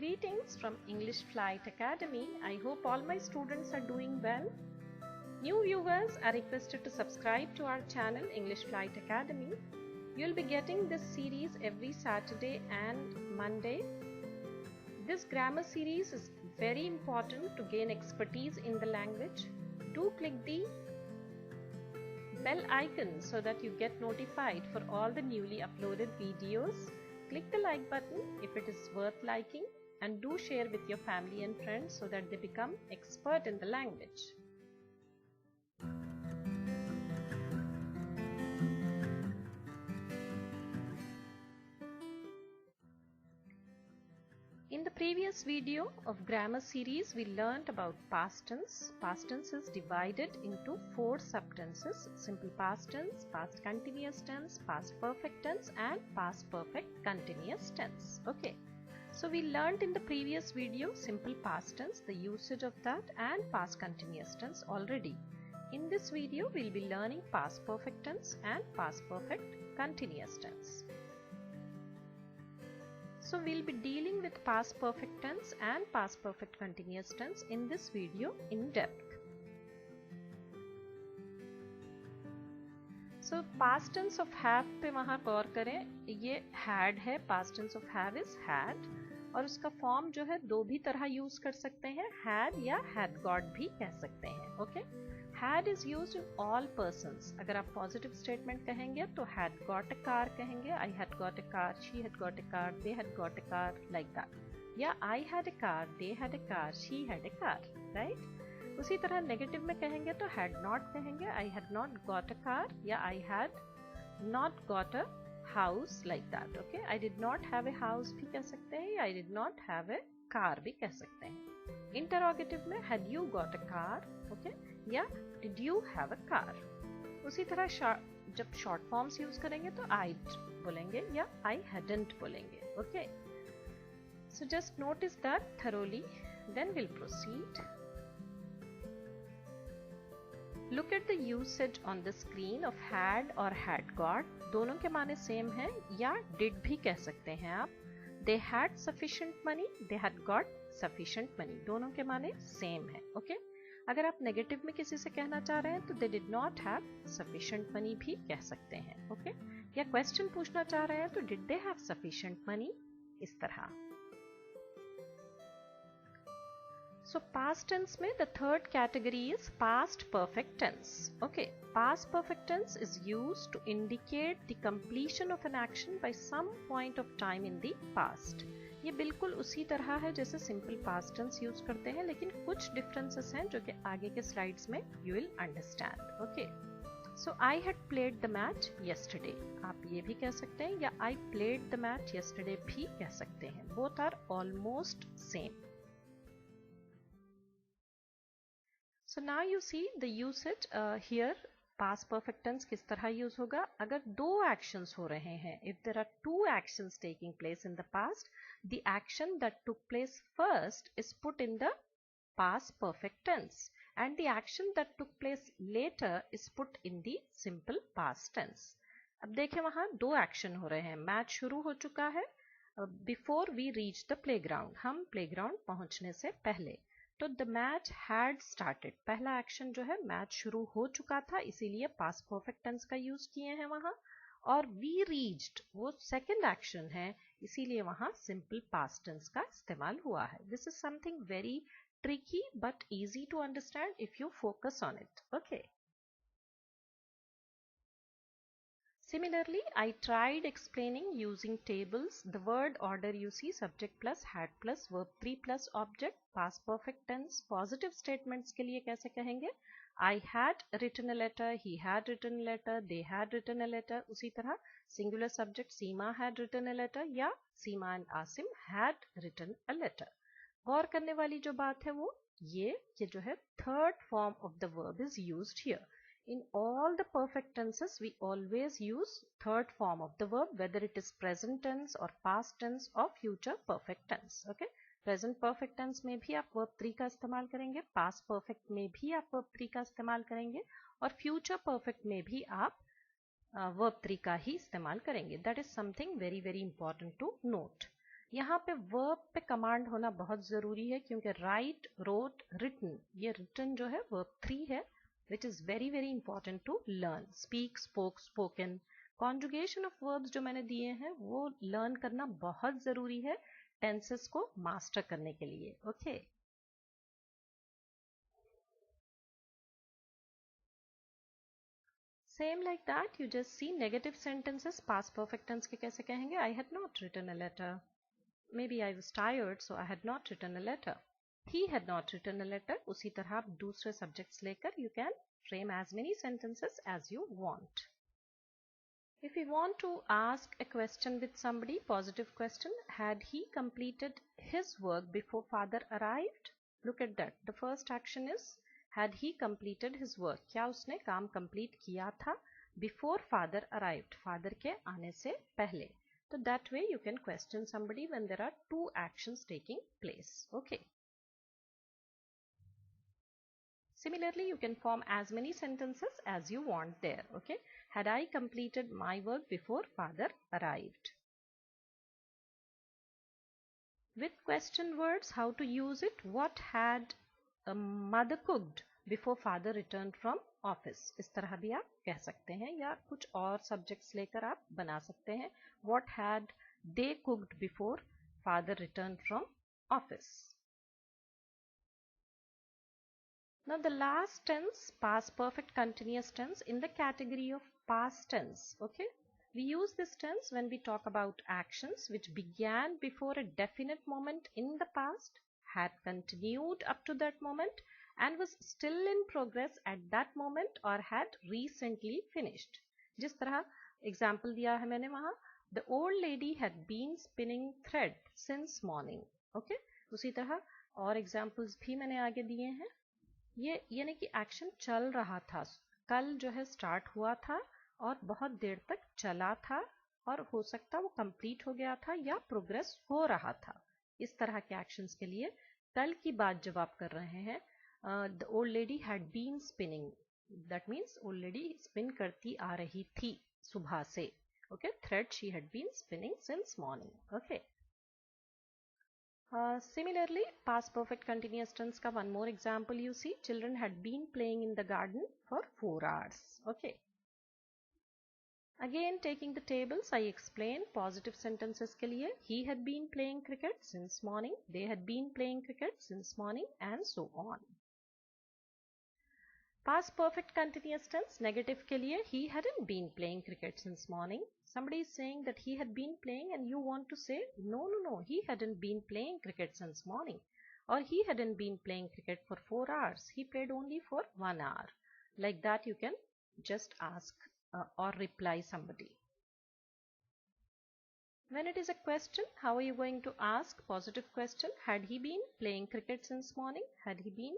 Greetings from English Flight Academy. I hope all my students are doing well. New viewers are requested to subscribe to our channel English Flight Academy. You'll be getting this series every Saturday and Monday. This grammar series is very important to gain expertise in the language. Do click the bell icon so that you get notified for all the newly uploaded videos. Click the like button if it is worth liking, and do share with your family and friends so that they become expert in the language. In the previous video of grammar series, we learnt about past tense. Past tense is divided into 4 subtenses: simple past tense, past continuous tense, past perfect tense, and past perfect continuous tense. Okay, so we learnt in the previous video simple past tense, the usage of that, and past continuous tense already. In this video, we'll be learning past perfect tense and past perfect continuous tense. So we'll be dealing with past perfect tense and past perfect continuous tense in this video in depth. So past tense of have पे वहाँ गौर करें, ये had है, past tense of have is had, और उसका form जो है दो भी तरह यूज कर सकते हैं, had या had got भी कह सकते हैं. Okay, had is used in all persons. अगर आप पॉजिटिव स्टेटमेंट कहेंगे तो had got a car कहेंगे, I had got a car, she had got a car, they had got a car, like that. या I had a car, they had a car, she had a car, right? उसी तरह negative में कहेंगे तो had not कहेंगे, I had not got a car, या I had not got a house, like that. Okay, I did not have a house भी कह सकते हैं, या I did not have a car भी कह सकते हैं. इंटरोगेटिव में had you got a car, okay, या did you have a car. उसी तरह जब शॉर्ट फॉर्म्स यूज करेंगे तो I'd बोलेंगे या I hadn't बोलेंगे. Okay, so just notice that thoroughly, then we'll proceed. Look at the usage on the screen of had और had got. दोनों के माने सेम है, या did भी कह सकते हैं आप. They had sufficient money, they had got sufficient money. दोनों के माने सेम है. ओके, अगर आप नेगेटिव में किसी से कहना चाह रहे हैं तो they did not have sufficient money भी कह सकते हैं. ओके, या क्वेश्चन पूछना चाह रहे हैं तो did they have sufficient money, इस तरह. So past tense में the third category is past perfect tense. Okay, past perfect tense is used to indicate the completion of an action by some point of time in the past. ये बिल्कुल उसी तरह है जैसे simple past tense use करते हैं, लेकिन कुछ डिफरेंसेस हैं जो कि आगे के स्लाइड्स में you will understand. Okay, so I had played the match yesterday. आप ये भी कह सकते हैं, या I played the match yesterday भी कह सकते हैं. Both are almost same. So now you see the usage here. Past perfect tense किस तरह यूज होगा अगर दो actions हो रहे हैं. If there are two actions taking place in the past, the action that took place first is put in the past perfect tense, and the action that took place later is put in the simple past tense. अब देखें वहाँ दो action हो रहे हैं. Match शुरू हो चुका है before we reach the playground. हम playground पहुंचने से पहले. तो द मैच हैड स्टार्टेड, पहला एक्शन जो है मैच शुरू हो चुका था, इसीलिए पास्ट परफेक्ट टेंस का यूज किए हैं वहां. और वी रीच्ड वो सेकंड एक्शन है, इसीलिए वहां सिंपल पास्ट टेंस का इस्तेमाल हुआ है. This is something very tricky but easy to understand if you focus on it. Okay, similarly, I tried explaining using tables. The word order you see subject plus had plus verb 3 plus object. Past perfect tense positive statements के लिए कैसे कहेंगे? I had written a letter, he had written a letter, they had written a letter. उसी तरह singular subject Seema had written a letter, या Seema and Asim had written a letter. गौर करने वाली जो बात है वो ये जो है third form of the verb is used here. In all the perfect tenses, we always use third form of the verb, whether it is present tense or past tense or future perfect tense. Okay, present perfect tense में भी आप verb 3 का इस्तेमाल करेंगे, past perfect में भी आप verb 3 का इस्तेमाल करेंगे, और future perfect में भी आप verb 3 का ही इस्तेमाल करेंगे. That is something very important to note. यहाँ पे वर्ब पे कमांड होना बहुत जरूरी है, क्योंकि राइट, रोट, रिटन, ये रिटन जो है वर्ब 3 है, which is very very important to learn. Speak, spoke, spoken. Conjugation of verbs जो मैंने दिए हैं वो लर्न करना बहुत जरूरी है टेंसेस को मास्टर करने के लिए. Okay. Same like that you just see negative sentences past perfect tense के कैसे कहेंगे. I had not written a letter. Maybe I was tired, so I had not written a letter. He had not written a letter. उसी तरह आप दूसरे subjects लेकर you can frame as many sentences as you want. If you want to ask a question with somebody, positive question, had he completed his work before father arrived? Look at that. The first action is had he completed his work. क्या उसने काम complete किया था before father arrived? Father के आने से पहले. So that way you can question somebody when there are two actions taking place. Okay. Similarly, you can form as many sentences as you want there. Okay. Had I completed my work before father arrived? With question words, how to use it? What had mother cooked before father returned from office. इस तरह भी आप कह सकते हैं, या कुछ और सब्जेक्ट्स लेकर आप बना सकते हैं. What had they cooked before father returned from office? Now the last tense, past perfect continuous tense, in the category of past tense. Okay, we use this tense when we talk about actions which began before a definite moment in the past, had continued up to that moment, and was still in progress at that moment or had recently finished. जिस तरह example दिया है मैंने वहां, the old lady had been spinning thread since morning. Okay, उसी तरह और examples भी मैंने आगे दिए हैं. ये यानी कि एक्शन चल रहा था, कल जो है स्टार्ट हुआ था और बहुत देर तक चला था, और हो सकता वो कंप्लीट हो गया था या प्रोग्रेस हो रहा था. इस तरह के एक्शंस के लिए कल की बात जब आप कर रहे हैं, the old lady had been spinning, that means old lady spin करती आ रही थी सुबह से. Okay, thread she had been spinning since morning. Okay. Similarly, past perfect continuous tense का one more example you see. Children had been playing in the garden for 4 hours. Okay. Again, taking the tables, I explain positive sentences के लिए. He had been playing cricket since morning. They had been playing cricket since morning, and so on. Past perfect continuous tense, negative के लिए, he hadn't been playing cricket since morning. Somebody is saying that he had been playing and you want to say, no, he hadn't been playing cricket since morning. Or he hadn't been playing cricket for 4 hours. He played only for 1 hour. Like that you can just ask or reply somebody. When it is a question, how are you going to ask? Positive question, had he been playing cricket since morning? Had he been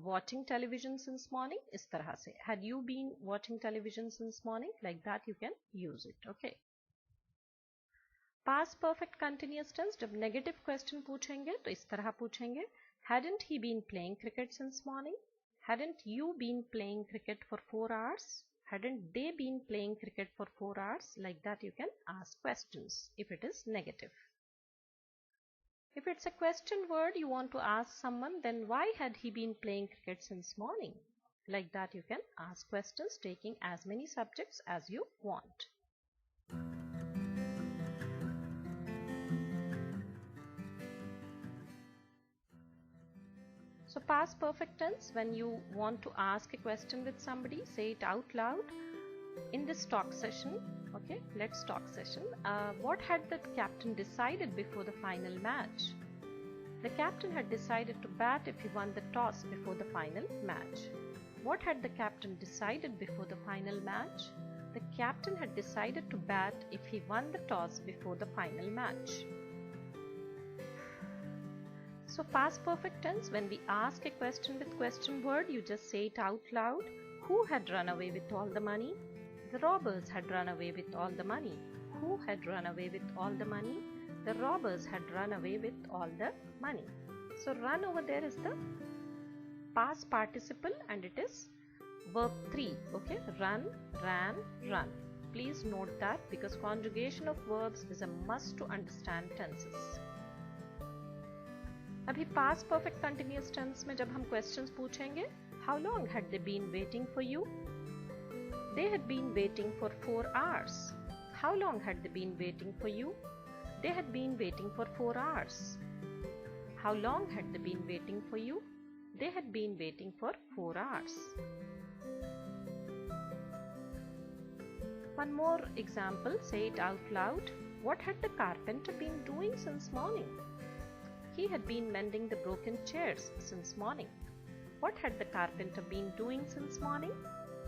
watching television since morning? इस तरह से. Had you been watching television since morning? Like that you can use it. Okay. Past perfect continuous tense, जब negative question पूछेंगे तो इस तरह पूछेंगे. Hadn't he been playing cricket since morning? Hadn't you been playing cricket for 4 hours? Hadn't they been playing cricket for 4 hours? Like that you can ask questions if it is negative. If it's a question word you want to ask someone, then why had he been playing cricket since morning? Like that you can ask questions taking as many subjects as you want. So past perfect tense, when you want to ask a question with somebody, say it out loud. In this talk session, okay, let's talk session. What had the captain decided before the final match? The captain had decided to bat if he won the toss before the final match. What had the captain decided before the final match? The captain had decided to bat if he won the toss before the final match. So past perfect tense, when we ask a question with question word, you just say it out loud. Who had run away with all the money? The robbers had run away with all the money. Who had run away with all the money? The robbers had run away with all the money. So run over there is the past participle and it is verb 3. Okay, run, ran, run. Please note that because conjugation of verbs is a must to understand tenses. अभी past perfect continuous tense में जब हम questions पूछेंगे, how long had they been waiting for you? They had been waiting for 4 hours. How long had they been waiting for you? They had been waiting for 4 hours. How long had they been waiting for you? They had been waiting for 4 hours. One more example, say it out loud. What had the carpenter been doing since morning? He had been mending the broken chairs since morning. What had the carpenter been doing since morning?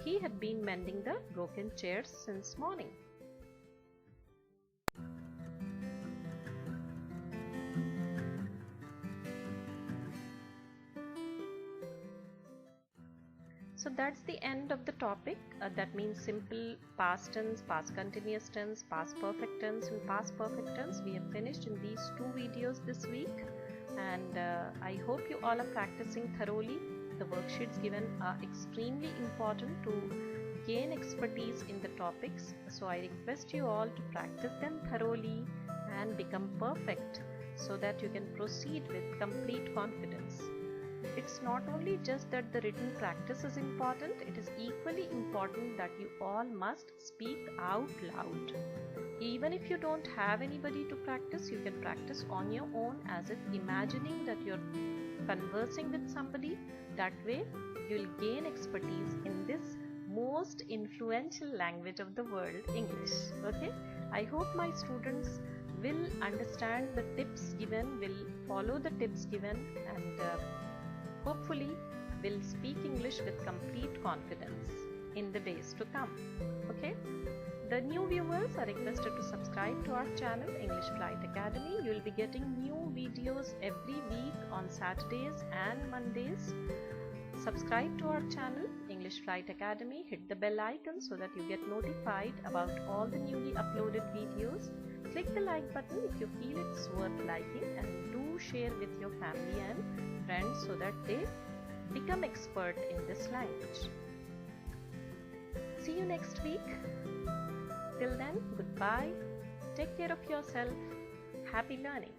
He had been mending the broken chairs since morning. So that's the end of the topic. That means simple past tense, past continuous tense, past perfect tense and past perfect tense. We have finished in these 2 videos this week, and I hope you all are practicing thoroughly. The worksheets given are extremely important to gain expertise in the topics. So I request you all to practice them thoroughly and become perfect so that you can proceed with complete confidence. It's not only just that the written practice is important, it is equally important that you all must speak out loud. Even if you don't have anybody to practice, you can practice on your own as if imagining that you're conversing with somebody. That way, you'll gain expertise in this most influential language of the world, English. Okay? I hope my students will understand the tips given, will follow the tips given, and hopefully will speak English with complete confidence in the days to come. Okay? The new viewers are requested to subscribe to our channel English Flight Academy. You will be getting new videos every week on Saturdays and Mondays. Subscribe to our channel English Flight Academy. Hit the bell icon so that you get notified about all the newly uploaded videos. Click the like button if you feel it's worth liking, and do share with your family and friends so that they become expert in this language. See you next week. Till then, goodbye. Take care of yourself. Happy learning.